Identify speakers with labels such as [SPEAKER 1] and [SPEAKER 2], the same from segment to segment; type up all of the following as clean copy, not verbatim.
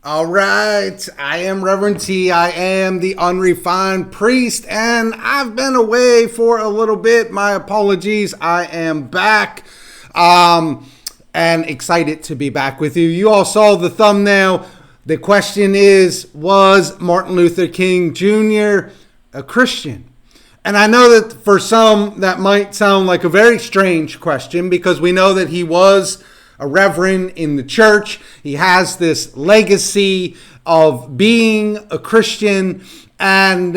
[SPEAKER 1] All right, I am Reverend T. I am the unrefined priest, and I've been away for a little bit. My apologies. I am back, and excited to be back with you. You all saw the thumbnail. The question is, was Martin Luther King Jr. a Christian? And I know that for some that might sound like a very strange question, because we know that he was a reverend in the church. He has this legacy of being a Christian, and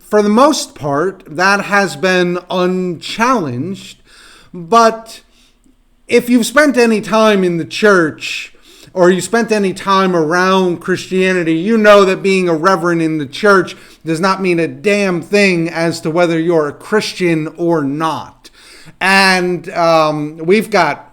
[SPEAKER 1] for the most part, that has been unchallenged. But if you've spent any time in the church, or you spent any time around Christianity, you know that being a reverend in the church does not mean a damn thing as to whether you're a Christian or not. And we've got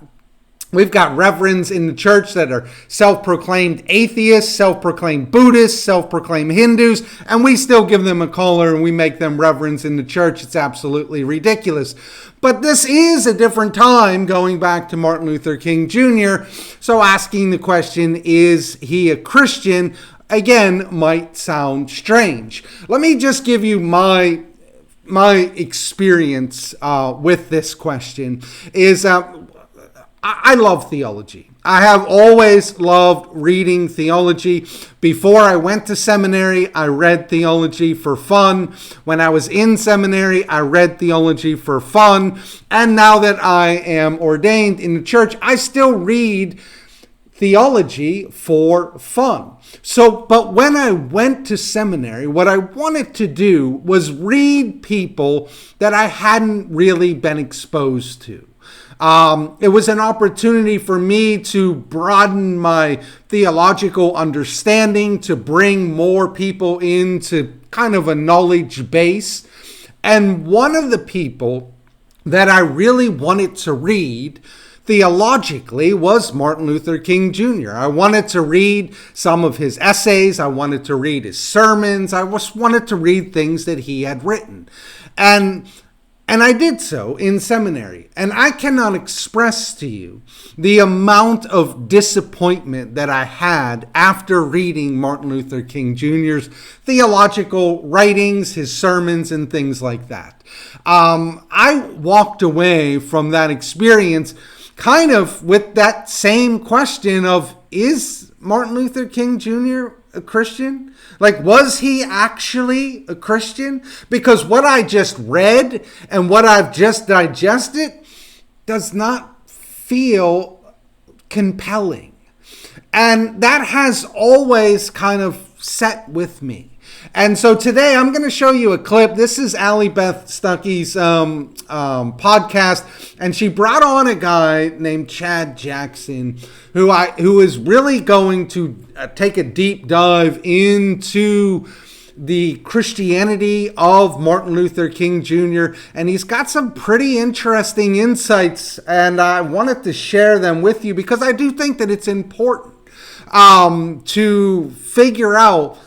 [SPEAKER 1] reverends in the church that are self-proclaimed atheists, self-proclaimed Buddhists, self-proclaimed Hindus, and we still give them a collar and we make them reverends in the church. It's absolutely ridiculous. But this is a different time, going back to Martin Luther King Jr. So asking the question, is he a Christian, again, might sound strange. Let me just give you my experience with this question. I love theology. I have always loved reading theology. Before I went to seminary, I read theology for fun. When I was in seminary, I read theology for fun. And now that I am ordained in the church, I still read theology for fun. But when I went to seminary, what I wanted to do was read people that I hadn't really been exposed to. It was an opportunity for me to broaden my theological understanding, to bring more people into kind of a knowledge base. And one of the people that I really wanted to read theologically was Martin Luther King Jr. I wanted to read some of his essays. I wanted to read his sermons. I just wanted to read things that he had written. And I did so in seminary. And I cannot express to you the amount of disappointment that I had after reading Martin Luther King Jr.'s theological writings, his sermons, and things like that. I walked away from that experience kind of with that same question of, is Martin Luther King Jr. a Christian? Like, was he actually a Christian? Because what I just read and what I've just digested does not feel compelling. And that has always kind of set with me. And so today I'm going to show you a clip. This is Allie Beth Stuckey's podcast, and she brought on a guy named Chad Jackson, who is really going to take a deep dive into the Christianity of Martin Luther King Jr., and he's got some pretty interesting insights, and I wanted to share them with you because I do think that it's important to figure out,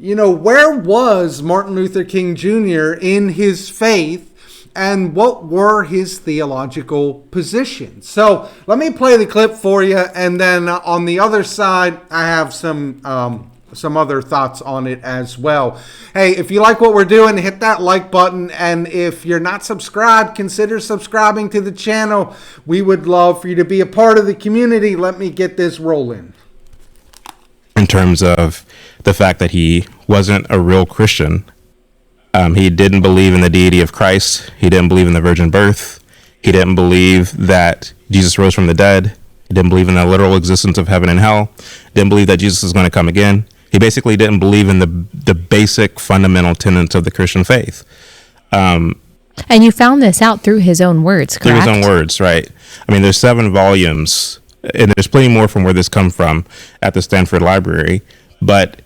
[SPEAKER 1] where was Martin Luther King Jr. in his faith and what were his theological positions. So let me play the clip for you, and then on the other side, I have some other thoughts on it as well. Hey, if you like what we're doing, hit that like button, and if you're not subscribed, consider subscribing to the channel. We would love for you to be a part of the community. Let me get this rolling.
[SPEAKER 2] In terms of the fact that he wasn't a real Christian. He didn't believe in the deity of Christ. He didn't believe in the virgin birth. He didn't believe that Jesus rose from the dead. He didn't believe in the literal existence of heaven and hell. Didn't believe that Jesus was going to come again. He basically didn't believe in the basic fundamental tenets of the Christian faith.
[SPEAKER 3] And you found this out through his own words, correct?
[SPEAKER 2] Through his own words, right. I mean, there's 7 volumes, and there's plenty more from where this come from at the Stanford Library. But,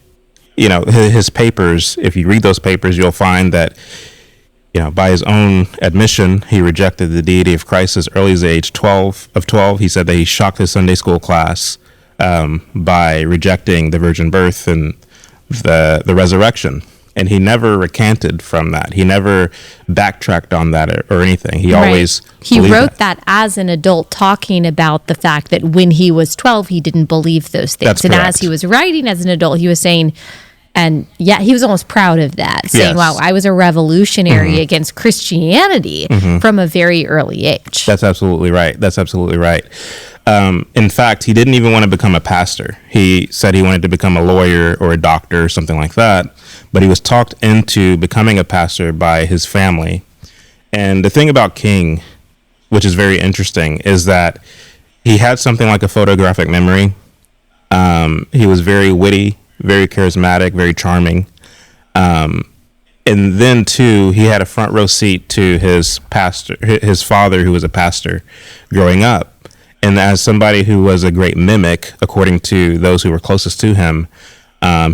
[SPEAKER 2] his papers, if you read those papers, you'll find that, by his own admission, he rejected the deity of Christ as early as the age 12. He said that he shocked his Sunday school class by rejecting the virgin birth and the resurrection. And he never recanted from that. He never backtracked on that or anything. He always
[SPEAKER 3] He
[SPEAKER 2] believed
[SPEAKER 3] wrote that as an adult, talking about the fact that when he was 12, he didn't believe those things.
[SPEAKER 2] That's
[SPEAKER 3] and
[SPEAKER 2] correct.
[SPEAKER 3] as he was writing as an adult, he was saying, and yeah, he was almost proud of that, saying,
[SPEAKER 2] Yes.
[SPEAKER 3] wow, I was a revolutionary against Christianity from a very early age.
[SPEAKER 2] That's absolutely right. That's absolutely right. In fact, he didn't even want to become a pastor. He said he wanted to become a lawyer or a doctor or something like that. But he was talked into becoming a pastor by his family. And the thing about King, which is very interesting, is that he had something like a photographic memory. He was very witty, very charismatic, very charming. And then too, he had a front row seat to his father, who was a pastor growing up. And as somebody who was a great mimic, according to those who were closest to him,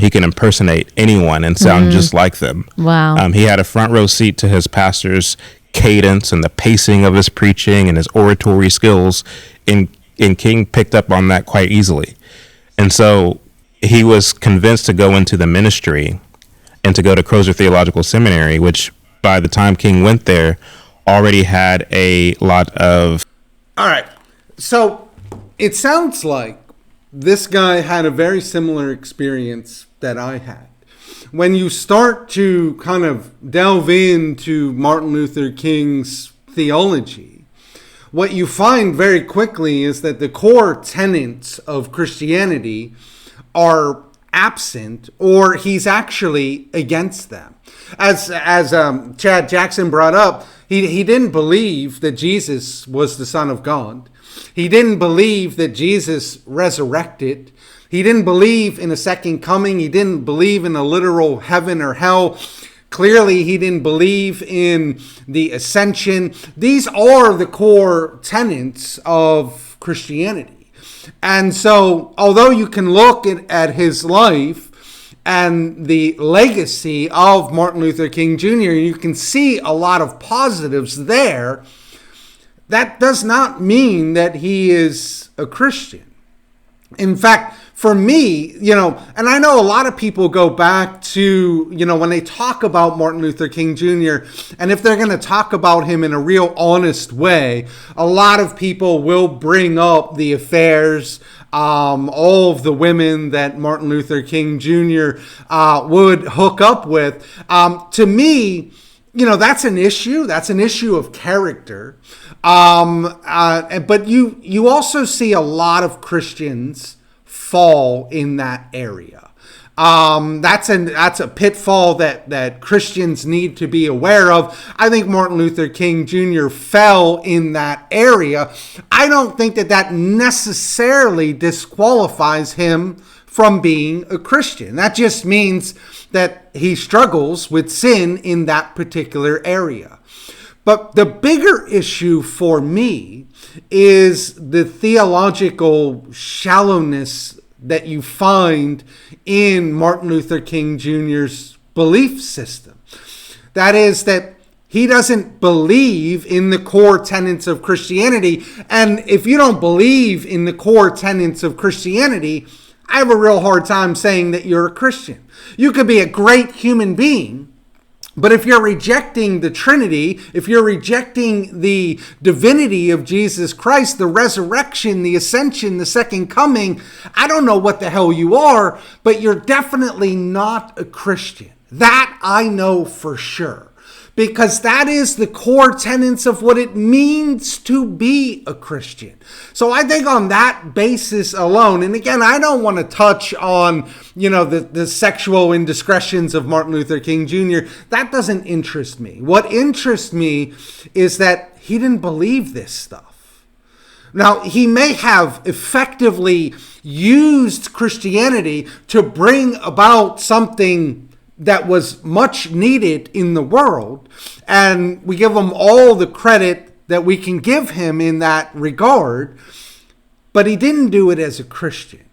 [SPEAKER 2] he can impersonate anyone and sound just like them.
[SPEAKER 3] Wow.
[SPEAKER 2] He had a front row seat to his pastor's cadence and the pacing of his preaching and his oratory skills. And King picked up on that quite easily. And so he was convinced to go into the ministry and to go to Crozer Theological Seminary, which by the time King went there already had a lot of...
[SPEAKER 1] All right. So it sounds like this guy had a very similar experience that I had. When you start to kind of delve into Martin Luther King's theology, what you find very quickly is that the core tenets of Christianity are absent, or he's actually against them. As Chad Jackson brought up, he didn't believe that Jesus was the Son of God. He didn't believe that Jesus resurrected. He didn't believe in a second coming. He didn't believe in a literal heaven or hell. Clearly, he didn't believe in the ascension. These are the core tenets of Christianity. And so, although you can look at his life and the legacy of Martin Luther King Jr., you can see a lot of positives there. That does not mean that he is a Christian. In fact, for me, and I know a lot of people go back to, when they talk about Martin Luther King Jr., and if they're going to talk about him in a real honest way, a lot of people will bring up the affairs, all of the women that Martin Luther King Jr. Would hook up with. To me, that's an issue. That's an issue of character. But you also see a lot of Christians fall in that area. That's a pitfall that Christians need to be aware of. I think Martin Luther King Jr. fell in that area. I don't think that necessarily disqualifies him from being a Christian. That just means that he struggles with sin in that particular area. But the bigger issue for me is the theological shallowness that you find in Martin Luther King Jr.'s belief system. That is that he doesn't believe in the core tenets of Christianity. And if you don't believe in the core tenets of Christianity, I have a real hard time saying that you're a Christian. You could be a great human being, but if you're rejecting the Trinity, if you're rejecting the divinity of Jesus Christ, the resurrection, the ascension, the second coming, I don't know what the hell you are, but you're definitely not a Christian. That I know for sure. Because that is the core tenets of what it means to be a Christian. So I think on that basis alone, and again, I don't want to touch on, the sexual indiscretions of Martin Luther King Jr. That doesn't interest me. What interests me is that he didn't believe this stuff. Now, he may have effectively used Christianity to bring about something that was much needed in the world, and we give him all the credit that we can give him in that regard, but he didn't do it as a Christian.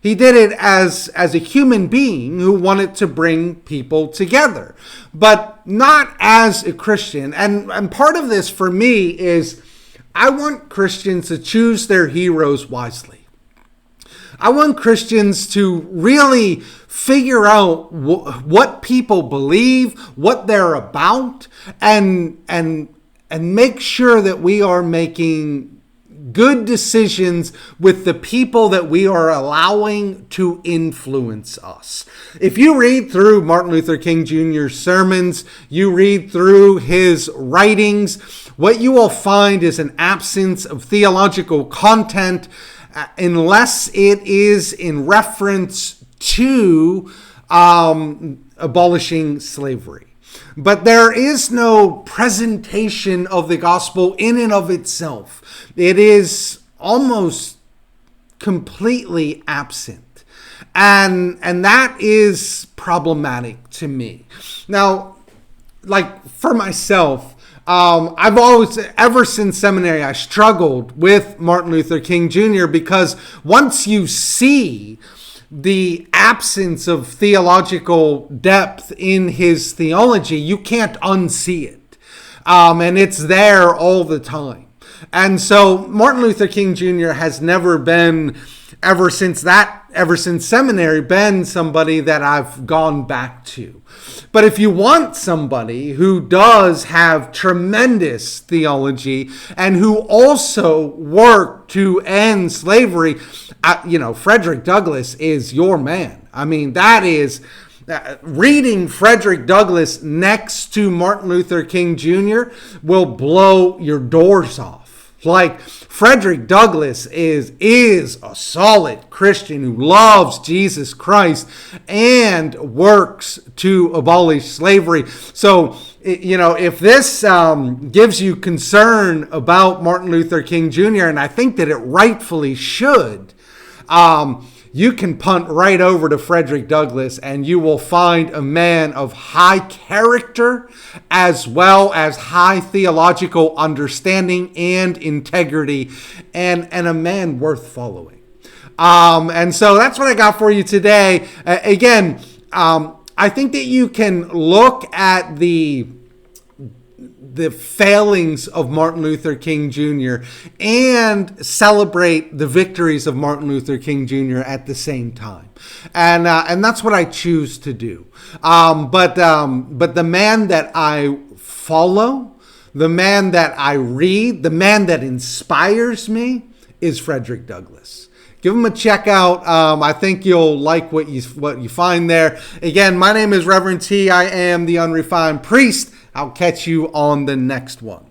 [SPEAKER 1] He did it as a human being who wanted to bring people together, but not as a Christian. And part of this for me is I want Christians to choose their heroes wisely. I want Christians to really figure out what people believe, what they're about, and make sure that we are making good decisions with the people that we are allowing to influence us. If you read through Martin Luther King Jr.'s sermons, you read through his writings, what you will find is an absence of theological content unless it is in reference to abolishing slavery. But there is no presentation of the gospel in and of itself. It is almost completely absent. And that is problematic to me. Now, like for myself, I've always, ever since seminary, I struggled with Martin Luther King Jr. because once you see the absence of theological depth in his theology, you can't unsee it. And it's there all the time. And so Martin Luther King Jr. has never been, ever since seminary, been somebody that I've gone back to. But if you want somebody who does have tremendous theology and who also worked to end slavery, Frederick Douglass is your man. I mean, that is, reading Frederick Douglass next to Martin Luther King Jr. will blow your doors off. Like, Frederick Douglass is a solid Christian who loves Jesus Christ and works to abolish slavery. So, if this gives you concern about Martin Luther King Jr., and I think that it rightfully should, you can punt right over to Frederick Douglass and you will find a man of high character as well as high theological understanding and integrity, and a man worth following. And so that's what I got for you today. Again, I think that you can look at the failings of Martin Luther King Jr. and celebrate the victories of Martin Luther King Jr. at the same time. And that's what I choose to do. But the man that I follow, the man that I read, the man that inspires me is Frederick Douglass. Give him a check out. I think you'll like what you find there. Again, my name is Reverend T. I am the Unrefined Priest. I'll catch you on the next one.